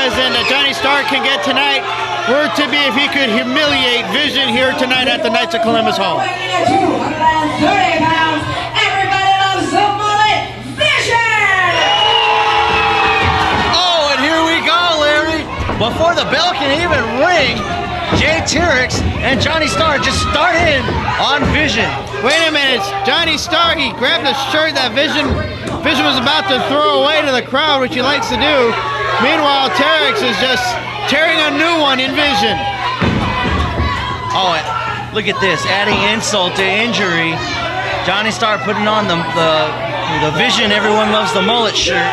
president that Johnny Starr can get tonight were to be if he could humiliate Vizzion here tonight at the Knights of Columbus Hall. 230 pounds. Everybody loves the mullet, Vizzion! Oh, and here we go, Larry. Before the bell can even ring, Terex and Johnny Starr just start in on Vizzion. Wait a minute, Johnny Starr, he grabbed a shirt that Vizzion was about to throw away to the crowd, which he likes to do. Meanwhile, Terex is just tearing a new one in Vizzion. Oh, look at this, adding insult to injury. Johnny Starr putting on the Vizzion Everyone Loves the Mullet shirt.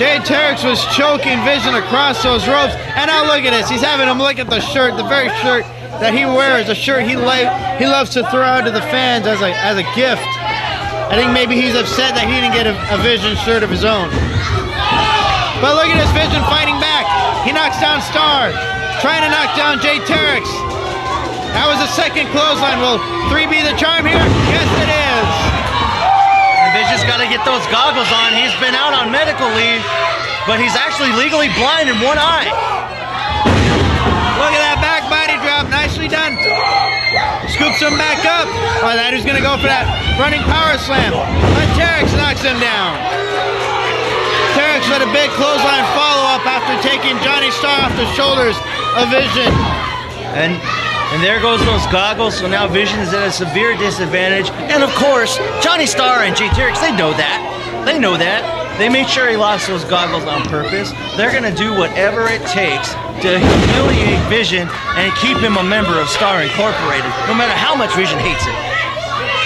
Terex was choking Vizzion across those ropes, and now look at this. He's having him look at the shirt, the very shirt that he wears, a shirt he loves to throw out to the fans as a gift. I think maybe he's upset that he didn't get a Vizzion shirt of his own. But look at this, Vizzion fighting back. He knocks down Starr, trying to knock down Terex. That was the second clothesline. Will 3 be the charm here? Yes, it is. Vizion's got to get those goggles on. He's been out on medical leave, but he's actually legally blind in one eye. Look at that back body drop. Nicely done. Scoops him back up. Oh, that is going to go for that running power slam. But Terex knocks him down. Terex with a big clothesline follow-up after taking Johnny Starr off the shoulders of Vizzion. And there goes those goggles, so now Vizzion is at a severe disadvantage. And of course, Johnny Starr and Terex, they know that. They know that. They made sure he lost those goggles on purpose. They're gonna do whatever it takes to humiliate Vizzion and keep him a member of Starr Incorporated, no matter how much Vizzion hates it.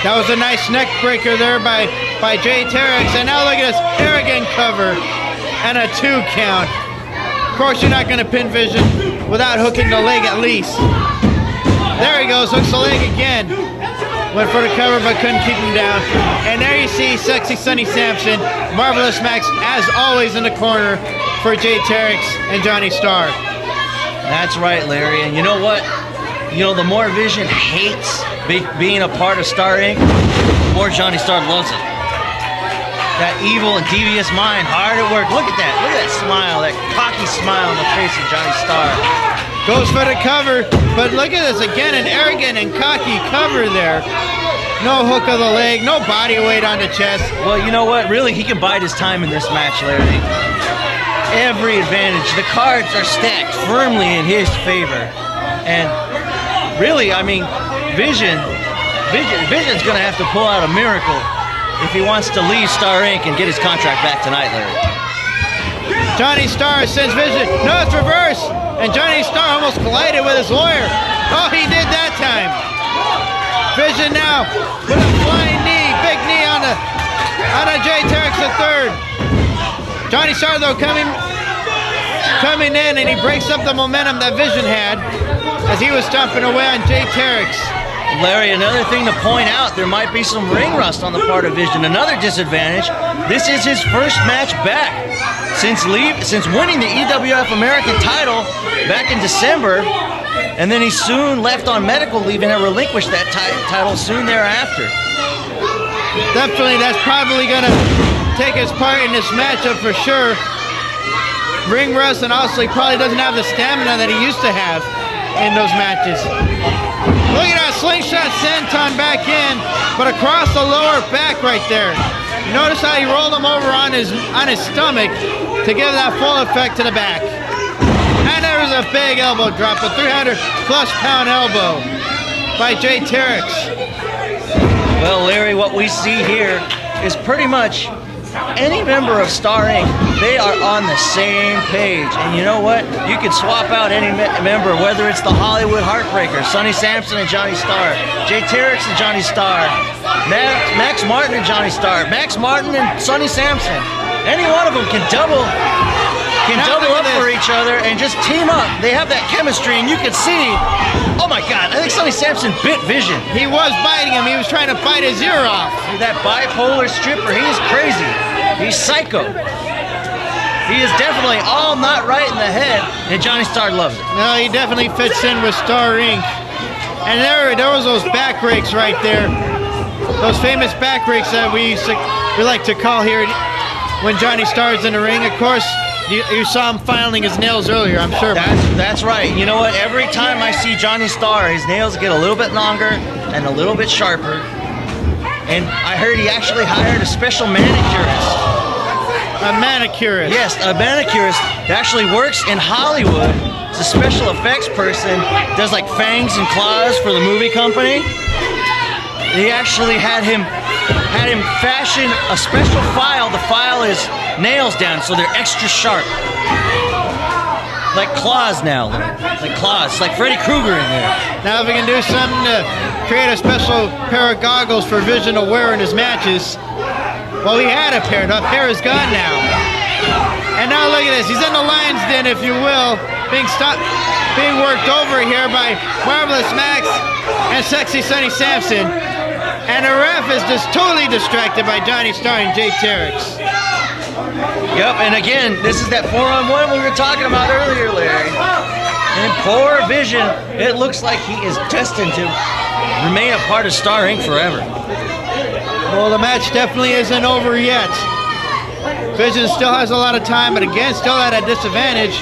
That was a nice neck breaker there by Terex. And now look at this arrogant cover and a 2 count. Of course, you're not gonna pin Vizzion without hooking the leg at least. There he goes, hooks the leg again. Went for the cover but couldn't keep him down. And there you see Sexy Sonny Sampson, Marvelous Max, as always in the corner for Terex and Johnny Starr. That's right, Larry. And you know what? You know, the more Vizzion hates being a part of Starr Inc., the more Johnny Starr loves it. That evil and devious mind, hard at work. Look at that. Look at that smile, that cocky smile on the face of Johnny Starr. Goes for the cover, but look at this again, an arrogant and cocky cover there. No hook of the leg, no body weight on the chest. Well, you know what? Really, he can bide his time in this match, Larry. Every advantage. The cards are stacked firmly in his favor. And really, I mean, Vizzion's going to have to pull out a miracle if he wants to leave Starr Inc. and get his contract back tonight, Larry. Johnny Starr sends Vizzion. No, it's reverse. And Johnny Starr almost collided with his lawyer. Oh, he did that time. Vizzion now with a flying knee, big knee on Terex III. Johnny Starr though coming in, and he breaks up the momentum that Vizzion had as he was stomping away on Terex. Larry, another thing to point out, there might be some ring rust on the part of Vizzion. Another disadvantage, this is his first match back since winning the EWF American title back in December, and then he soon left on medical leave and relinquished that title soon thereafter. Definitely, that's probably going to take his part in this matchup for sure. Ring rust, and also he probably doesn't have the stamina that he used to have in those matches. Look at that slingshot senton back in, but across the lower back right there. Notice how he rolled him over on his stomach to give that full effect to the back. And there was a big elbow drop, a 300-plus pound elbow by Terex. Well, Larry, what we see here is pretty much any member of Starr Inc., they are on the same page. And you know what? You can swap out any member, whether it's the Hollywood Heartbreakers, Sonny Sampson and Johnny Starr, Terex and Johnny Starr, Max Martin and Johnny Starr, Max Martin and Sonny Sampson. Any one of them can double up for each other and just team up. They have that chemistry, and you can see, oh my God, I think Sonny Sampson bit Vizzion. He was biting him. He was trying to bite his ear off. That bipolar stripper, he is crazy. He's psycho. He is definitely all not right in the head, and Johnny Starr loves it. No, he definitely fits in with Starr Inc. And there was those back rakes right there. Those famous back rakes that we like to call here when Johnny Starr's in the ring. Of course, you saw him filing his nails earlier, I'm sure. That's right. You know what? Every time I see Johnny Starr, his nails get a little bit longer and a little bit sharper. And I heard he actually hired a special manicurist. A manicurist? Yes, a manicurist that actually works in Hollywood. It's a special effects person, does like fangs and claws for the movie company. He actually had him fashion a special file to file his nails down so they're extra sharp. Like claws now, like claws, like Freddy Krueger in there. Now if we can do something to create a special pair of goggles for Vizzion to wear in his matches. Well, he had a pair, the pair is gone now. And now look at this, he's in the lion's den, if you will, being worked over here by Marvelous Max and Sexy Sonny Sampson. And the ref is just totally distracted by Johnny Starr and Jay Terex. Yep, and again, this is that 4-on-1 we were talking about earlier, Larry. And poor Vizzion, it looks like he is destined to remain a part of Starr Inc. forever. Well, the match definitely isn't over yet. Vizzion still has a lot of time, but again, still at a disadvantage.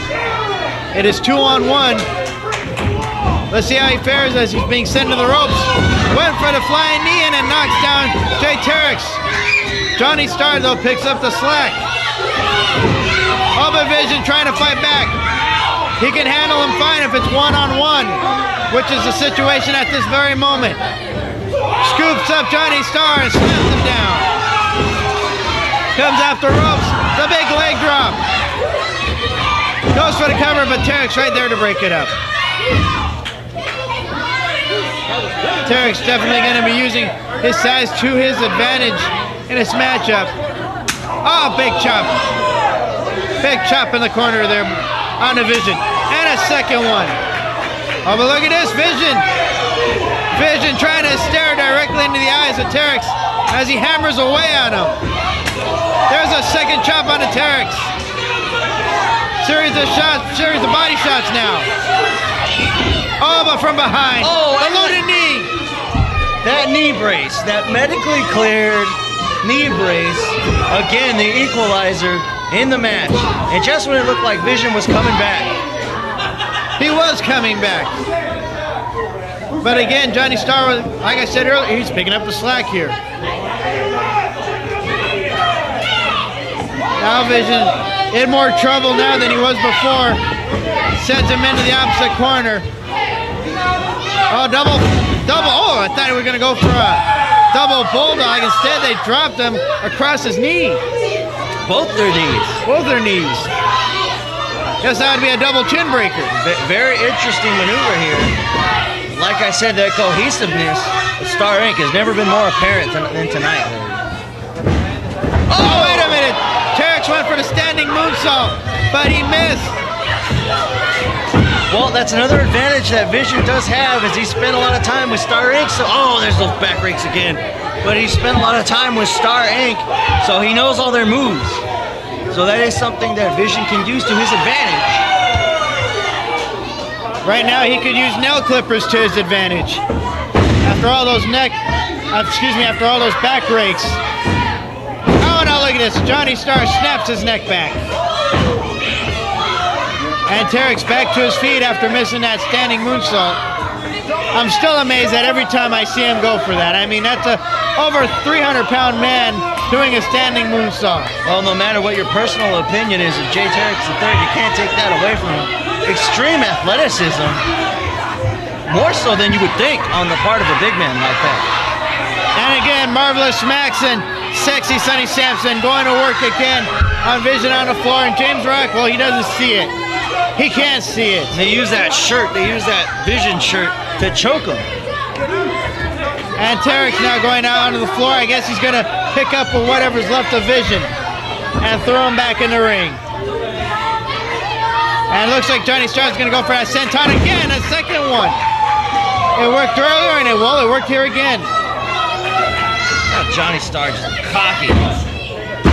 It is 2-on-1. Let's see how he fares as he's being sent to the ropes. Went for the flying knee and knocks down Jay Terex. Johnny Starr, though, picks up the slack. Vizzion trying to fight back. He can handle him fine if it's 1-on-1, which is the situation at this very moment. Scoops up Johnny Starr and slams him down. Comes after ropes, the big leg drop. Goes for the cover, but Terex right there to break it up. Terex definitely going to be using his size to his advantage in this matchup. Oh, big chop. Big chop in the corner there on the Vizzion. And a second one. Oh, but look at this, Vizzion. Vizzion trying to stare directly into the eyes of Terex as he hammers away on him. There's a second chop on the Terex. Series of shots, series of body shots now. Oh, but from behind. Oh, the loaded knee. That knee brace, that medically cleared knee brace, again, the equalizer in the match. And just when it looked like Vizzion was coming back. He was coming back. But again, Johnny Starr, like I said earlier, he's picking up the slack here. Now Vizzion in more trouble now than he was before. Sends him into the opposite corner. Oh, double. Oh, I thought we were going to go for a double bulldog. Instead, they dropped him across his knee. Both their knees. Both their knees. Guess that would be a double chin breaker. Very interesting maneuver here. Like I said, the cohesiveness of Starr Inc. has never been more apparent than tonight. Oh, wait a minute. Terex went for the standing moonsault, but he missed. Well, that's another advantage that Vizzion does have, is he spent a lot of time with Starr Inc. So, oh, there's those back rakes again. But he spent a lot of time with Starr Inc., so he knows all their moves. So that is something that Vizzion can use to his advantage. Right now, he could use nail clippers to his advantage. After all those after all those back rakes. Oh, now look at this. Johnny Starr snaps his neck back. And Terex back to his feet after missing that standing moonsault. I'm still amazed that every time I see him go for that. I mean, that's a over 300-pound man doing a standing moonsault. Well, no matter what your personal opinion is of Jay Terex III, you can't take that away from him. Extreme athleticism, more so than you would think on the part of a big man like that. And again, Marvelous Max and Sexy Sonny Sampson going to work again on Vizzion on the floor. And James Rock, well, he doesn't see it. He can't see it. They use that shirt, they use that Vizzion shirt to choke him. And Terex now going out onto the floor. I guess he's going to pick up whatever's left of Vizzion and throw him back in the ring. And it looks like Johnny Starr's going to go for that senton again, a second one. It worked earlier and it worked here again. Oh, Johnny Starr just cocky.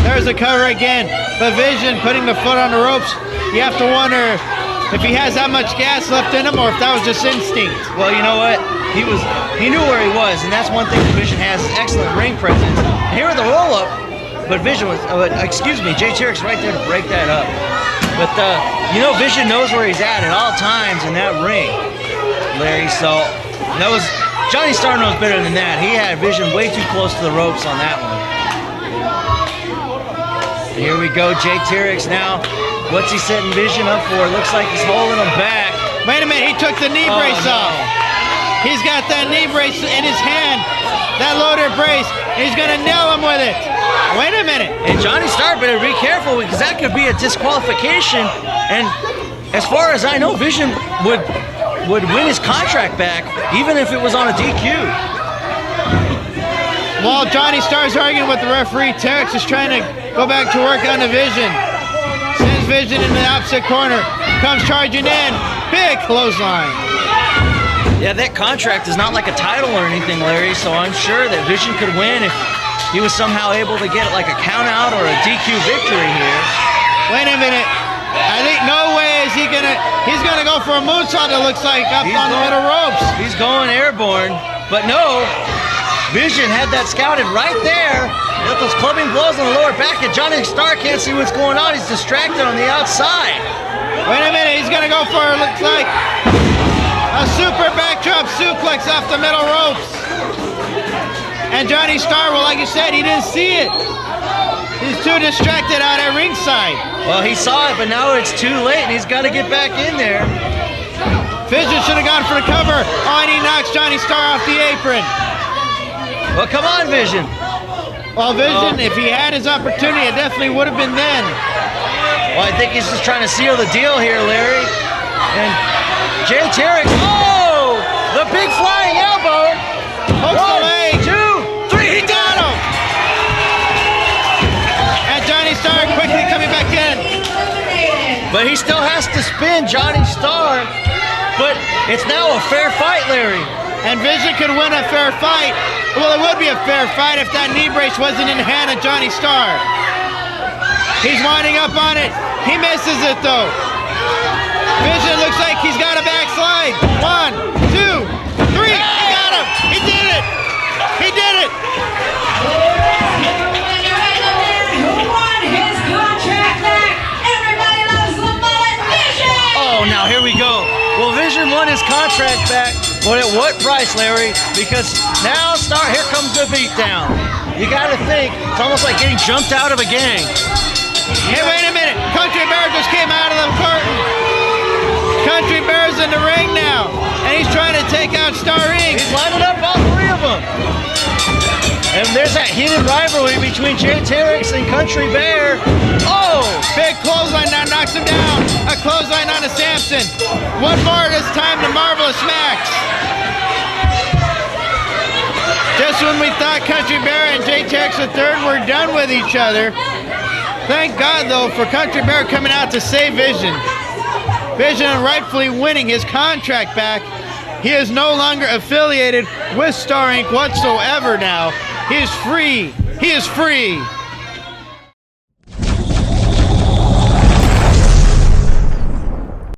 There's a cover again. But Vizzion putting the foot on the ropes. You have to wonder if he has that much gas left in him or if that was just instinct. Well, you know what? He knew where he was, and that's one thing Vizzion has, is excellent ring presence. And here with the roll-up, but Vizzion was, excuse me, Jay Terex right there to break that up. But you know, Vizzion knows where he's at all times in that ring, Larry. So that was Johnny Starr knows better than that. He had Vizzion way too close to the ropes on that one. Here we go, Jay Terex now. What's he setting Vizzion up for? It looks like he's holding him back. Wait a minute, he took the knee brace off. He's got that knee brace in his hand, that loaded brace. He's gonna nail him with it. Wait a minute. And Johnny Starr better be careful because that could be a disqualification. And as far as I know, Vizzion would win his contract back even if it was on a DQ. While Johnny Starr's arguing with the referee, Terex is trying to go back to work on the Vizzion. Sends Vizzion in the opposite corner. Comes charging in. Big clothesline. Yeah, that contract is not like a title or anything, Larry, so I'm sure that Vizzion could win if he was somehow able to get like a count out or a DQ victory here. Wait a minute. I think no way is he's gonna go for a moonsault, it looks like, up on the middle ropes. He's going airborne, but no. Vizzion had that scouted right there. Got those clubbing blows on the lower back, and Johnny Starr can't see what's going on. He's distracted on the outside. Wait a minute, he's gonna go for, looks like, a super backdrop suplex off the middle ropes. And Johnny Starr, well, like you said, he didn't see it. He's too distracted out at ringside. Well, he saw it, but now it's too late, and he's got to get back in there. Vizzion should have gone for the cover. Oh, and he knocks Johnny Starr off the apron. Well, come on, Vizzion. Well, Vizzion, if he had his opportunity, it definitely would have been then. Well, I think he's just trying to seal the deal here, Larry. And Jay Terex, oh! The big flying elbow. Hooks the leg. 2, 3, he got him! And Johnny Starr quickly coming back in. But he still has to spin Johnny Starr. But it's now a fair fight, Larry. And Vizzion could win a fair fight. Well, it would be a fair fight if that knee brace wasn't in the hand of Johnny Starr. He's winding up on it. He misses it, though. Vizzion looks like he's got a backslide. 1, 2, 3. He got him. He did it. He did it. Who won his contract back? Everybody loves the mullet, Vizzion! Oh, now here we go. Well, Vizzion won his contract back, but at what price, Larry? Because now, Starr, here comes the beatdown. You got to think, it's almost like getting jumped out of a gang. Hey, wait a minute. Country Bear just came out of the curtain. Country Bear's in the ring now, and he's trying to take out Starr Inc. He's lining up all 3 of them. And there's that heated rivalry between Jay Terex and Country Bear. Oh! Big clothesline now knocks him down. A clothesline on to Samson. One more this time to Marvelous Max. Just when we thought Country Bear and Jay Terex III were done with each other, thank God, though, for Country Bear coming out to save Vizzion. Vizzion rightfully winning his contract back. He is no longer affiliated with Starr Inc. whatsoever now. He is free. He is free.